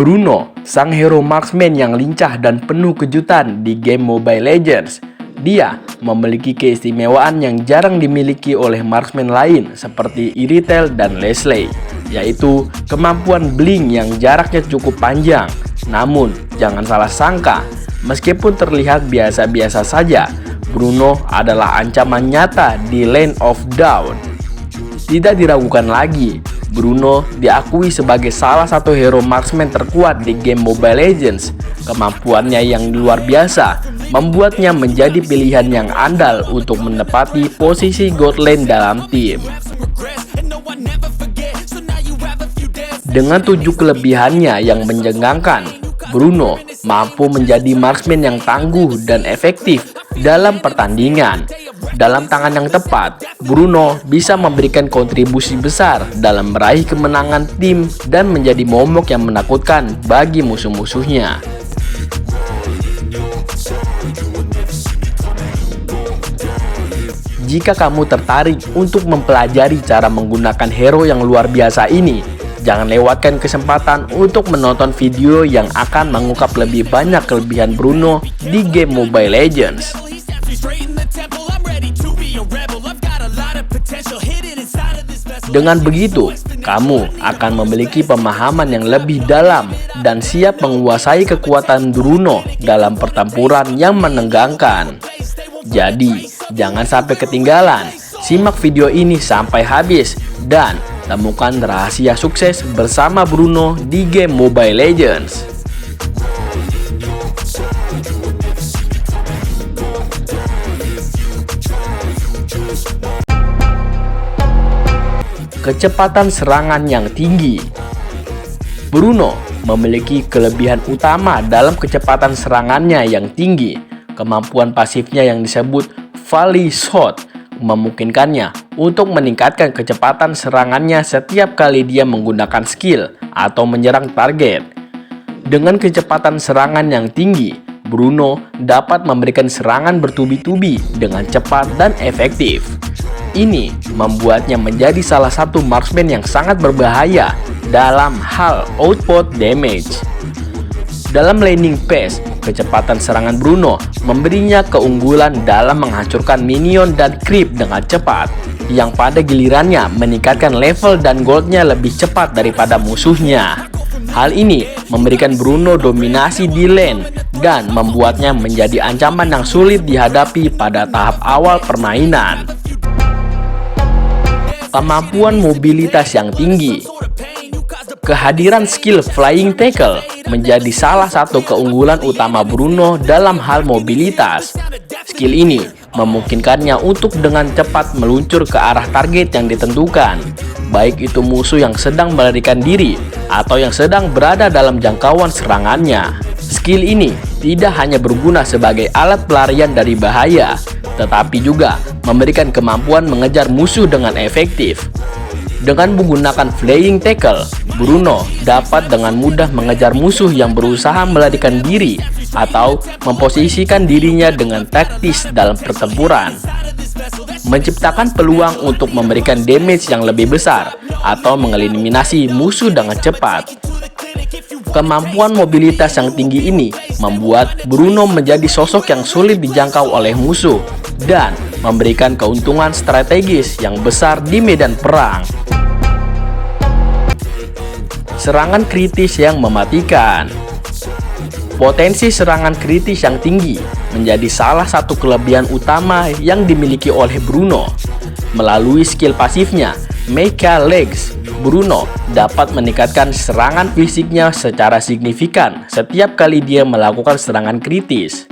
Bruno, sang hero marksman yang lincah dan penuh kejutan di game Mobile Legends. Dia memiliki keistimewaan yang jarang dimiliki oleh marksman lain seperti Irithel dan Leslie, yaitu kemampuan blink yang jaraknya cukup panjang. Namun, jangan salah sangka, meskipun terlihat biasa-biasa saja, Bruno adalah ancaman nyata di Lane of Dawn. Tidak diragukan lagi, Bruno diakui sebagai salah satu hero marksman terkuat di game Mobile Legends. Kemampuannya yang luar biasa membuatnya menjadi pilihan yang andal untuk menepati posisi God Lane dalam tim. Dengan 7 kelebihannya yang menjengangkan, Bruno mampu menjadi marksman yang tangguh dan efektif dalam pertandingan. Dalam tangan yang tepat, Bruno bisa memberikan kontribusi besar dalam meraih kemenangan tim dan menjadi momok yang menakutkan bagi musuh-musuhnya. Jika kamu tertarik untuk mempelajari cara menggunakan hero yang luar biasa ini, jangan lewatkan kesempatan untuk menonton video yang akan mengungkap lebih banyak kelebihan Bruno di game Mobile Legends. Dengan begitu, kamu akan memiliki pemahaman yang lebih dalam dan siap menguasai kekuatan Bruno dalam pertempuran yang menegangkan. Jadi, jangan sampai ketinggalan. Simak video ini sampai habis dan temukan rahasia sukses bersama Bruno di game Mobile Legends. Kecepatan serangan yang tinggi. Bruno memiliki kelebihan utama dalam kecepatan serangannya yang tinggi. Kemampuan pasifnya yang disebut Volley Shot memungkinkannya untuk meningkatkan kecepatan serangannya setiap kali dia menggunakan skill atau menyerang target. Dengan kecepatan serangan yang tinggi, Bruno dapat memberikan serangan bertubi-tubi dengan cepat dan efektif. Ini membuatnya menjadi salah satu marksman yang sangat berbahaya dalam hal output damage. Dalam laning phase, kecepatan serangan Bruno memberinya keunggulan dalam menghancurkan minion dan creep dengan cepat, yang pada gilirannya meningkatkan level dan goldnya lebih cepat daripada musuhnya. Hal ini memberikan Bruno dominasi di lane dan membuatnya menjadi ancaman yang sulit dihadapi pada tahap awal permainan. Kemampuan mobilitas yang tinggi. Kehadiran skill Flying Tackle menjadi salah satu keunggulan utama Bruno dalam hal mobilitas. Skill ini memungkinkannya untuk dengan cepat meluncur ke arah target yang ditentukan, baik itu musuh yang sedang melarikan diri atau yang sedang berada dalam jangkauan serangannya. Skill ini tidak hanya berguna sebagai alat pelarian dari bahaya, tetapi juga memberikan kemampuan mengejar musuh dengan efektif. Dengan menggunakan Flying Tackle, Bruno dapat dengan mudah mengejar musuh yang berusaha melarikan diri atau memposisikan dirinya dengan taktis dalam pertempuran, menciptakan peluang untuk memberikan damage yang lebih besar atau mengeliminasi musuh dengan cepat. Kemampuan mobilitas yang tinggi ini membuat Bruno menjadi sosok yang sulit dijangkau oleh musuh dan memberikan keuntungan strategis yang besar di medan perang. Serangan kritis yang mematikan. Potensi serangan kritis yang tinggi menjadi salah satu kelebihan utama yang dimiliki oleh Bruno. Melalui skill pasifnya, Mecha Legs, Bruno dapat meningkatkan serangan fisiknya secara signifikan setiap kali dia melakukan serangan kritis.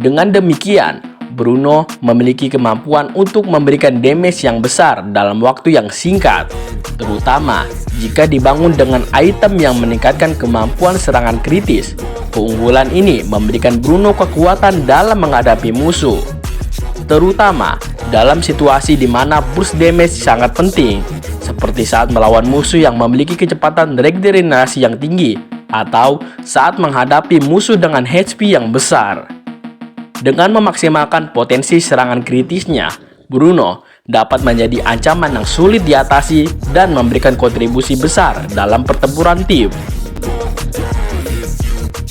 Dengan demikian, Bruno memiliki kemampuan untuk memberikan damage yang besar dalam waktu yang singkat, terutama jika dibangun dengan item yang meningkatkan kemampuan serangan kritis. Keunggulan ini memberikan Bruno kekuatan dalam menghadapi musuh, terutama dalam situasi di mana burst damage sangat penting, seperti saat melawan musuh yang memiliki kecepatan regenerasi yang tinggi atau saat menghadapi musuh dengan HP yang besar. Dengan memaksimalkan potensi serangan kritisnya, Bruno dapat menjadi ancaman yang sulit diatasi dan memberikan kontribusi besar dalam pertempuran tim.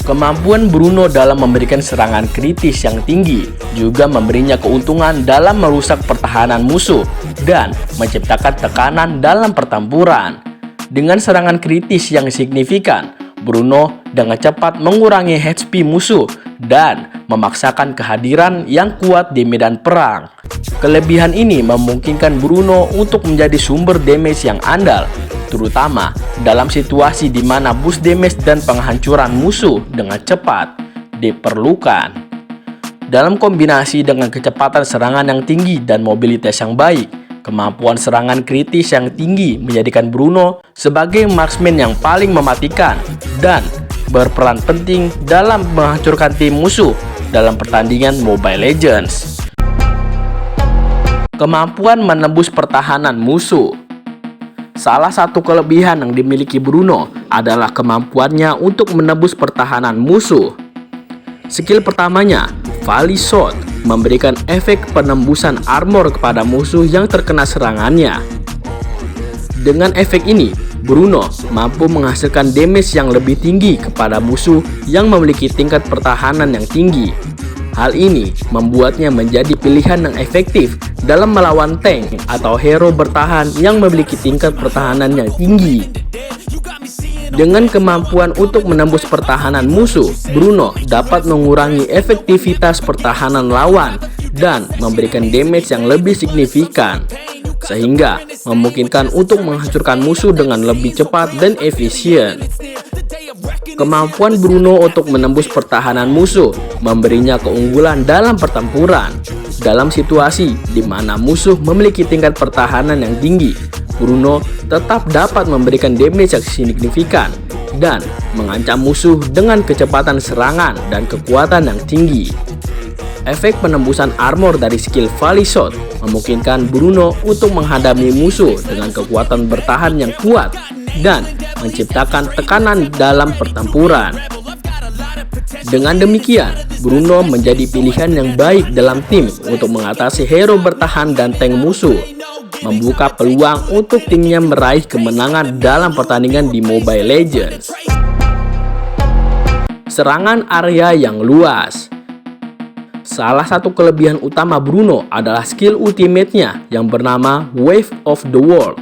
Kemampuan Bruno dalam memberikan serangan kritis yang tinggi juga memberinya keuntungan dalam merusak pertahanan musuh dan menciptakan tekanan dalam pertempuran. Dengan serangan kritis yang signifikan, Bruno dengan cepat mengurangi HP musuh dan memaksakan kehadiran yang kuat di medan perang. Kelebihan ini memungkinkan Bruno untuk menjadi sumber damage yang andal, terutama dalam situasi di mana boost damage dan penghancuran musuh dengan cepat diperlukan. Dalam kombinasi dengan kecepatan serangan yang tinggi dan mobilitas yang baik, kemampuan serangan kritis yang tinggi menjadikan Bruno sebagai marksman yang paling mematikan dan berperan penting dalam menghancurkan tim musuh dalam pertandingan Mobile Legends. Kemampuan menembus pertahanan musuh. Salah satu kelebihan yang dimiliki Bruno adalah kemampuannya untuk menembus pertahanan musuh. Skill pertamanya, Volley Shot, memberikan efek penembusan armor kepada musuh yang terkena serangannya. Dengan efek ini, Bruno mampu menghasilkan damage yang lebih tinggi kepada musuh yang memiliki tingkat pertahanan yang tinggi. Hal ini membuatnya menjadi pilihan yang efektif dalam melawan tank atau hero bertahan yang memiliki tingkat pertahanan yang tinggi. Dengan kemampuan untuk menembus pertahanan musuh, Bruno dapat mengurangi efektivitas pertahanan lawan dan memberikan damage yang lebih signifikan, sehingga memungkinkan untuk menghancurkan musuh dengan lebih cepat dan efisien. Kemampuan Bruno untuk menembus pertahanan musuh memberinya keunggulan dalam pertempuran. Dalam situasi di mana musuh memiliki tingkat pertahanan yang tinggi, Bruno tetap dapat memberikan damage yang signifikan dan mengancam musuh dengan kecepatan serangan dan kekuatan yang tinggi. Efek penembusan armor dari skill Volley Shot memungkinkan Bruno untuk menghadapi musuh dengan kekuatan bertahan yang kuat dan menciptakan tekanan dalam pertempuran. Dengan demikian, Bruno menjadi pilihan yang baik dalam tim untuk mengatasi hero bertahan dan tank musuh, membuka peluang untuk timnya meraih kemenangan dalam pertandingan di Mobile Legends. Serangan area yang luas. Salah satu kelebihan utama Bruno adalah skill ultimate-nya yang bernama Wave of the World.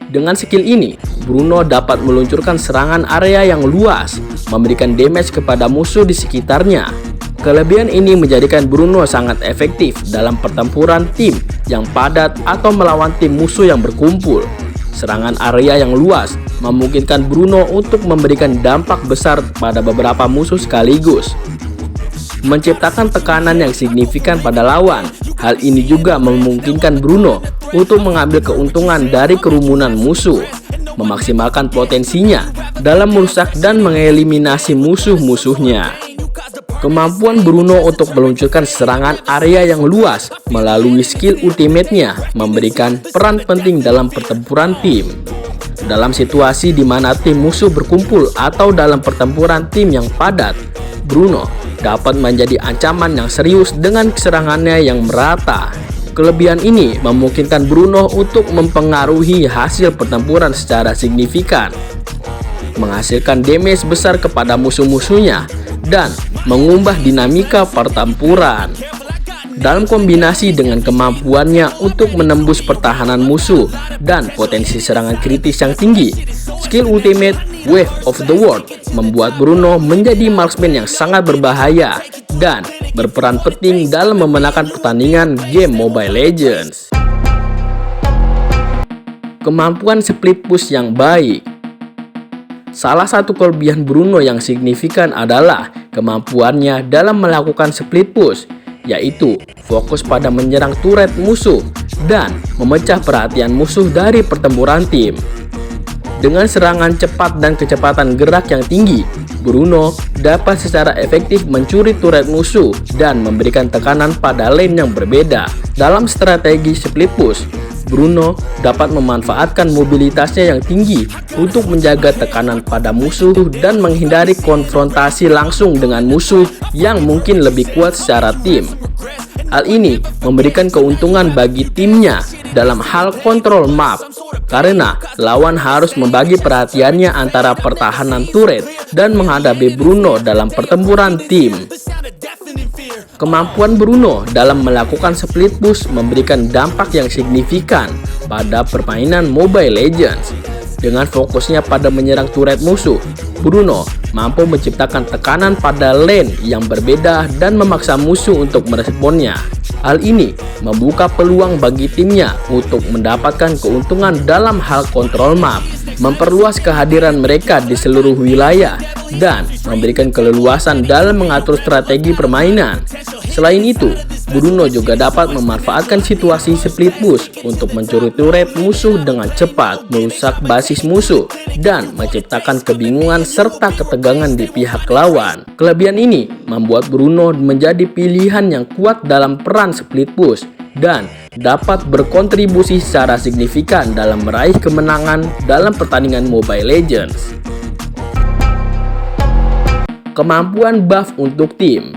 Dengan skill ini, Bruno dapat meluncurkan serangan area yang luas, memberikan damage kepada musuh di sekitarnya. Kelebihan ini menjadikan Bruno sangat efektif dalam pertempuran tim yang padat atau melawan tim musuh yang berkumpul. Serangan area yang luas memungkinkan Bruno untuk memberikan dampak besar pada beberapa musuh sekaligus, menciptakan tekanan yang signifikan pada lawan. Hal ini juga memungkinkan Bruno untuk mengambil keuntungan dari kerumunan musuh, memaksimalkan potensinya dalam merusak dan mengeliminasi musuh-musuhnya. Kemampuan Bruno untuk meluncurkan serangan area yang luas melalui skill ultimate-nya memberikan peran penting dalam pertempuran tim. Dalam situasi di mana tim musuh berkumpul atau dalam pertempuran tim yang padat, Bruno dapat menjadi ancaman yang serius dengan serangannya yang merata. Kelebihan ini memungkinkan Bruno untuk mempengaruhi hasil pertempuran secara signifikan, menghasilkan damage besar kepada musuh-musuhnya, dan mengubah dinamika pertempuran. Dalam kombinasi dengan kemampuannya untuk menembus pertahanan musuh dan potensi serangan kritis yang tinggi, skill ultimate Wave of the World membuat Bruno menjadi marksman yang sangat berbahaya dan berperan penting dalam memenangkan pertandingan game Mobile Legends. Kemampuan split push yang baik. Salah satu kelebihan Bruno yang signifikan adalah kemampuannya dalam melakukan split push, yaitu fokus pada menyerang turret musuh dan memecah perhatian musuh dari pertempuran tim. Dengan serangan cepat dan kecepatan gerak yang tinggi, Bruno dapat secara efektif mencuri turret musuh dan memberikan tekanan pada lane yang berbeda. Dalam strategi split push, Bruno dapat memanfaatkan mobilitasnya yang tinggi untuk menjaga tekanan pada musuh dan menghindari konfrontasi langsung dengan musuh yang mungkin lebih kuat secara tim. Hal ini memberikan keuntungan bagi timnya dalam hal kontrol map, karena lawan harus membagi perhatiannya antara pertahanan turret dan menghadapi Bruno dalam pertempuran tim. Kemampuan Bruno dalam melakukan split push memberikan dampak yang signifikan pada permainan Mobile Legends. Dengan fokusnya pada menyerang turret musuh, Bruno mampu menciptakan tekanan pada lane yang berbeda dan memaksa musuh untuk meresponnya. Hal ini membuka peluang bagi timnya untuk mendapatkan keuntungan dalam hal kontrol map, memperluas kehadiran mereka di seluruh wilayah, dan memberikan keleluasan dalam mengatur strategi permainan. Selain itu, Bruno juga dapat memanfaatkan situasi split push untuk mencuri turret musuh dengan cepat, merusak basis musuh, dan menciptakan kebingungan serta ketegangan di pihak lawan. Kelebihan ini membuat Bruno menjadi pilihan yang kuat dalam peran split push dan dapat berkontribusi secara signifikan dalam meraih kemenangan dalam pertandingan Mobile Legends. Kemampuan buff untuk tim.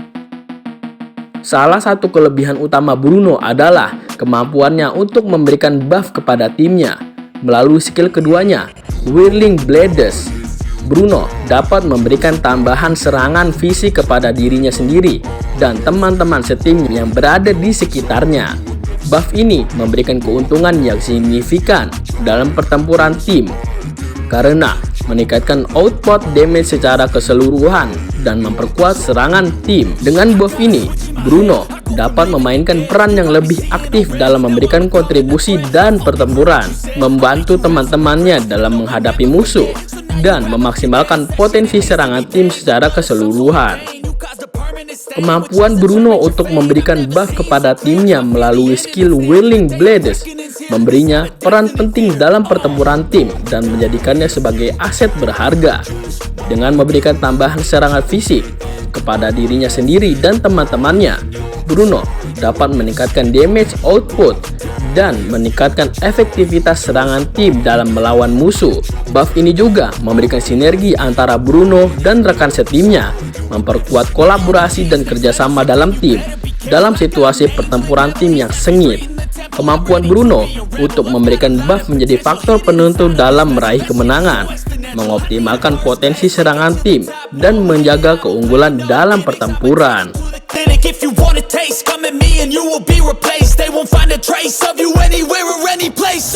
Salah satu kelebihan utama Bruno adalah kemampuannya untuk memberikan buff kepada timnya. Melalui skill keduanya, Whirling Blades, Bruno dapat memberikan tambahan serangan fisik kepada dirinya sendiri dan teman-teman setim yang berada di sekitarnya. Buff ini memberikan keuntungan yang signifikan dalam pertempuran tim, karena meningkatkan output damage secara keseluruhan dan memperkuat serangan tim. Dengan buff ini, Bruno dapat memainkan peran yang lebih aktif dalam memberikan kontribusi dan pertempuran, membantu teman-temannya dalam menghadapi musuh, dan memaksimalkan potensi serangan tim secara keseluruhan. Kemampuan Bruno untuk memberikan buff kepada timnya melalui skill Whirling Blades memberinya peran penting dalam pertempuran tim dan menjadikannya sebagai aset berharga. Dengan memberikan tambahan serangan fisik kepada dirinya sendiri dan teman-temannya, Bruno dapat meningkatkan damage output dan meningkatkan efektivitas serangan tim dalam melawan musuh. Buff ini juga memberikan sinergi antara Bruno dan rekan setimnya, memperkuat kolaborasi dan kerjasama dalam tim dalam situasi pertempuran tim yang sengit. Kemampuan Bruno untuk memberikan buff menjadi faktor penentu dalam meraih kemenangan, mengoptimalkan potensi serangan tim, dan menjaga keunggulan dalam pertempuran. If you want a taste, come at me and you will be replaced. They won't find a trace of you anywhere or any place.